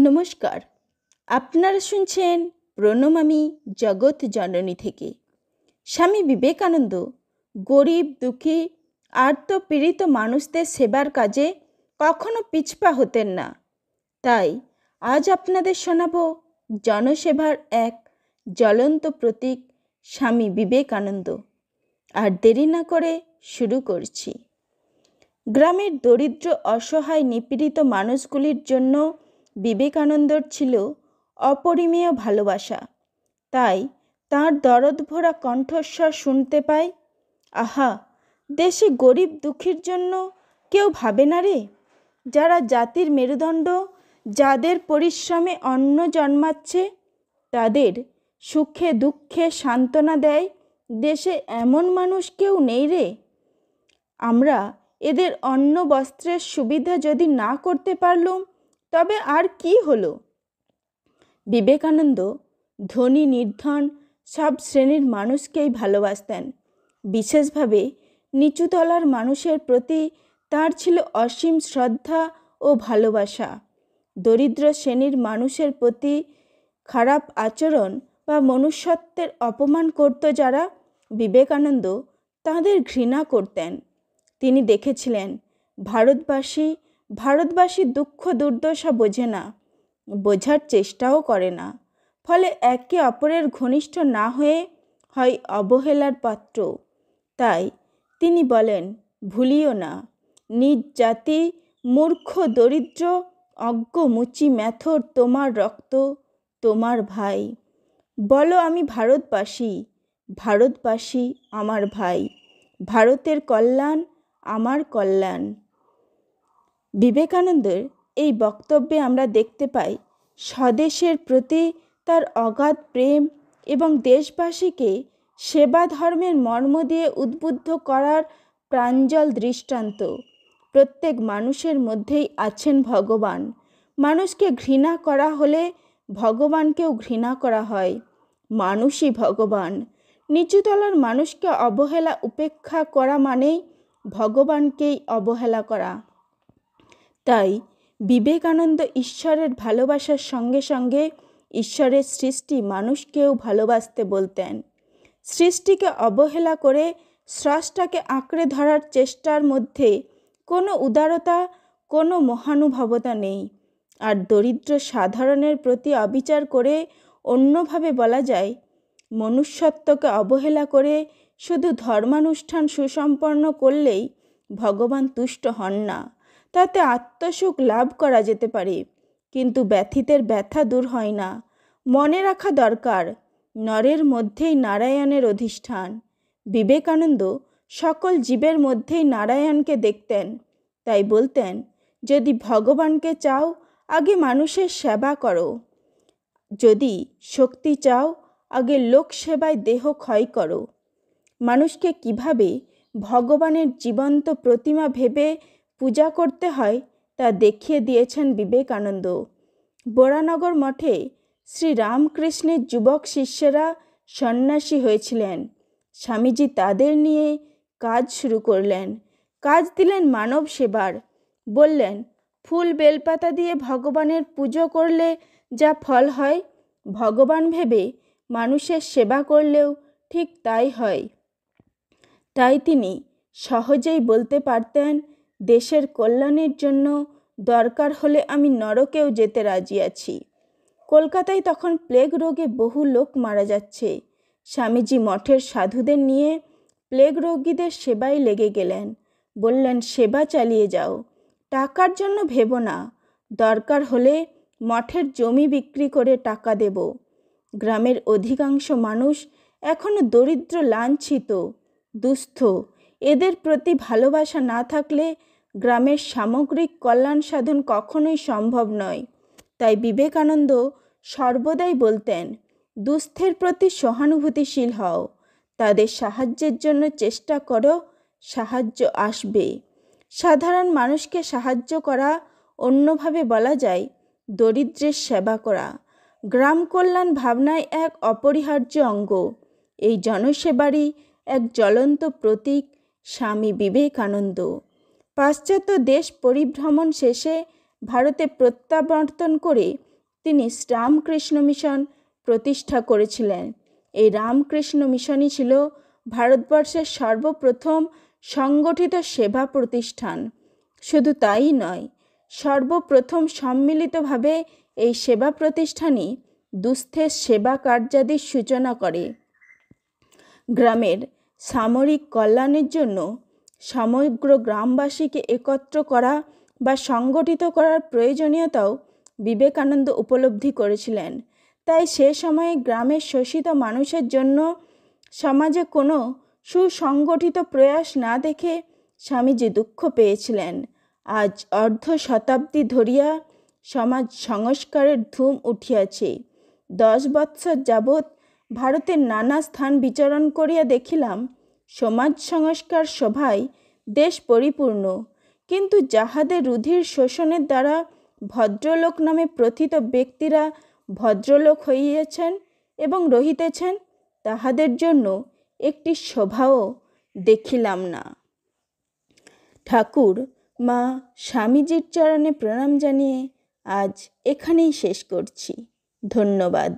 নমস্কার, আপনারা শুনছেন প্রণমামী জগৎ জননী থেকে। স্বামী বিবেকানন্দ গরিব, দুঃখী, আর্তপীড়িত মানুষদের সেবার কাজে কখনো পিছপা হতেন না। তাই আজ আপনাদের শোনাব জনসেবার এক জ্বলন্ত প্রতীক স্বামী বিবেকানন্দ। আর দেরি না করে শুরু করছি। গ্রামের দরিদ্র, অসহায়, নিপীড়িত মানুষগুলির জন্য বিবেকানন্দর ছিল অপরিমেয় ভালোবাসা। তাই তাঁর দরদ ভরা কণ্ঠস্বর শুনতে পাই, আহা, দেশে গরিব দুঃখীর জন্য কেউ ভাবে না রে। যারা জাতির মেরুদণ্ড, যাদের পরিশ্রমে অন্ন জন্মাচ্ছে, তাদের সুখে দুঃখে সান্ত্বনা দেয় দেশে এমন মানুষ কেউ নেই রে। আমরা এদের অন্ন বস্ত্রের সুবিধা যদি না করতে পারলুম তবে আর কি হলো। বিবেকানন্দ ধনী নির্ধন সব শ্রেণীর মানুষকেই ভালোবাসতেন। বিশেষভাবে নিচুতলার মানুষের প্রতি তার ছিল অসীম শ্রদ্ধা ও ভালোবাসা। দরিদ্র শ্রেণীর মানুষের প্রতি খারাপ আচরণ বা মনুষ্যত্বের অপমান করত যারা, বিবেকানন্দ তাদের ঘৃণা করতেন। তিনি দেখেছিলেন ভারতবাসী দুঃখ দুর্দশা বোঝে না, বোঝার চেষ্টাও করে না। ফলে একে অপরের ঘনিষ্ঠ না হয়ে হয় অবহেলার পাত্র। তাই তিনি বলেন, ভুলিও না নিজ জাতি, মূর্খ দরিদ্র অজ্ঞ মুচি মেথর, তোমার রক্ত তোমার ভাই। বলো আমি ভারতবাসী আমার ভাই, ভারতের কল্যাণ আমার কল্যাণ। বিবেকানন্দের এই বক্তব্যে আমরা দেখতে পাই স্বদেশের প্রতি তার অগাধ প্রেম এবং দেশবাসীকে সেবা ধর্মের মর্ম দিয়ে উদ্বুদ্ধ করার প্রাঞ্জল দৃষ্টান্ত। প্রত্যেক মানুষের মধ্যেই আছেন ভগবান। মানুষকে ঘৃণা করা হলে ভগবানকেও ঘৃণা করা হয়। মানুষই ভগবান। নিচুতলার মানুষকে অবহেলা উপেক্ষা করা মানেই ভগবানকেই অবহেলা করা। তাই বিবেকানন্দ ঈশ্বরের ভালোবাসার সঙ্গে সঙ্গে ঈশ্বরের সৃষ্টি মানুষকেও ভালোবাসতে বলতেন। সৃষ্টিকে অবহেলা করে স্রষ্টাকে আঁকড়ে ধরার চেষ্টার মধ্যে কোনো উদারতা, কোনো মহানুভবতা নেই। আর দরিদ্র সাধারণের প্রতি অবিচার করে অন্যভাবে বলা যায়, মনুষ্যত্বকে অবহেলা করে শুধু ধর্মানুষ্ঠান সুসম্পন্ন করলেই ভগবান তুষ্ট হন না। তাতে আত্মসুখ লাভ করা যেতে পারে, কিন্তু ব্যথিতের ব্যথা দূর হয় না। মনে রাখা দরকার, নরের মধ্যেই নারায়ণের অধিষ্ঠান। বিবেকানন্দ সকল জীবের মধ্যেই নারায়ণকে দেখতেন। তাই বলতেন, যদি ভগবানকে চাও আগে মানুষের সেবা করো, যদি শক্তি চাও আগে লোক সেবায় দেহ ক্ষয় করো। মানুষকে কিভাবে ভগবানের জীবন্ত প্রতিমা ভেবে পূজা করতে হয় তা দেখিয়ে দিয়েছেন বিবেকানন্দ। বোরানগর মঠে শ্রী রামকৃষ্ণের যুবক শিষ্যেরা সন্ন্যাসী হয়েছিলেন। স্বামীজি তাদের নিয়ে কাজ শুরু করলেন। কাজ দিলেন মানব সেবার। বললেন, ফুল বেলপাতা দিয়ে ভগবানের পুজো করলে যা ফল হয়, ভগবান ভেবে মানুষের সেবা করলেও ঠিক তাই হয়। তাই তিনি সহজেই বলতে পারতেন, দেশের কল্যাণের জন্য দরকার হলে আমি নরকেও যেতে রাজি আছি। কলকাতায় তখন প্লেগ রোগে বহু লোক মারা যাচ্ছে। স্বামীজি মঠের সাধুদের নিয়ে প্লেগ রোগীদের সেবায় লেগে গেলেন। বললেন, সেবা চালিয়ে যাও, টাকার জন্য ভেবো না, দরকার হলে মঠের জমি বিক্রি করে টাকা দেব। গ্রামের অধিকাংশ মানুষ এখনো দরিদ্র, লাঞ্ছিত, দুস্থ। এদের প্রতি ভালোবাসা না থাকলে গ্রামের সামগ্রিক কল্যাণ সাধন কখনোই সম্ভব নয়। তাই বিবেকানন্দ সর্বদাই বলতেন, দুস্থের প্রতি সহানুভূতিশীল হও, তাদের সাহায্যের জন্য চেষ্টা করো, সাহায্য আসবে। সাধারণ মানুষকে সাহায্য করা, অন্যভাবে বলা যায় দরিদ্রের সেবা করা, গ্রাম কল্যাণ ভাবনায় এক অপরিহার্য অঙ্গ। এই জনসেবারই এক জ্বলন্ত প্রতীক স্বামী বিবেকানন্দ। পাশ্চাত্য দেশ পরিভ্রমণ শেষে ভারতে প্রত্যাবর্তন করে তিনি রামকৃষ্ণ মিশন প্রতিষ্ঠা করেছিলেন। এই রামকৃষ্ণ মিশনই ছিল ভারতবর্ষের সর্বপ্রথম সংগঠিত সেবা প্রতিষ্ঠান। শুধু তাই নয়, সর্বপ্রথম সম্মিলিতভাবে এই সেবা প্রতিষ্ঠানই দুস্থের সেবা কার্যাদির সূচনা করে। গ্রামের সামরিক কল্যাণের জন্য সমগ্র গ্রামবাসীকে একত্র করা বা সংগঠিত করার প্রয়োজনীয়তাও বিবেকানন্দ উপলব্ধি করেছিলেন। তাই সে সময়ে গ্রামের শোষিত মানুষের জন্য সমাজে কোনো সুসংগঠিত প্রয়াস না দেখে স্বামীজি দুঃখ পেয়েছিলেন। আজ অর্ধ শতাব্দী ধরিয়া সমাজ সংস্কারের ধুম উঠিয়াছে। 10 বৎসর যাবৎ ভারতের নানা স্থান বিচরণ করিয়া দেখিলাম, সমাজ সংস্কার সভায় দেশ পরিপূর্ণ, কিন্তু যাহাদের রুধির শোষণের দ্বারা ভদ্রলোক নামে প্রথিত ব্যক্তিরা ভদ্রলোক হইয়াছেন এবং রহিতেছেন, তাহাদের জন্য একটি সভাও দেখিলাম না। ঠাকুর মা স্বামীজির চরণে প্রণাম জানিয়ে আজ এখানেই শেষ করছি। ধন্যবাদ।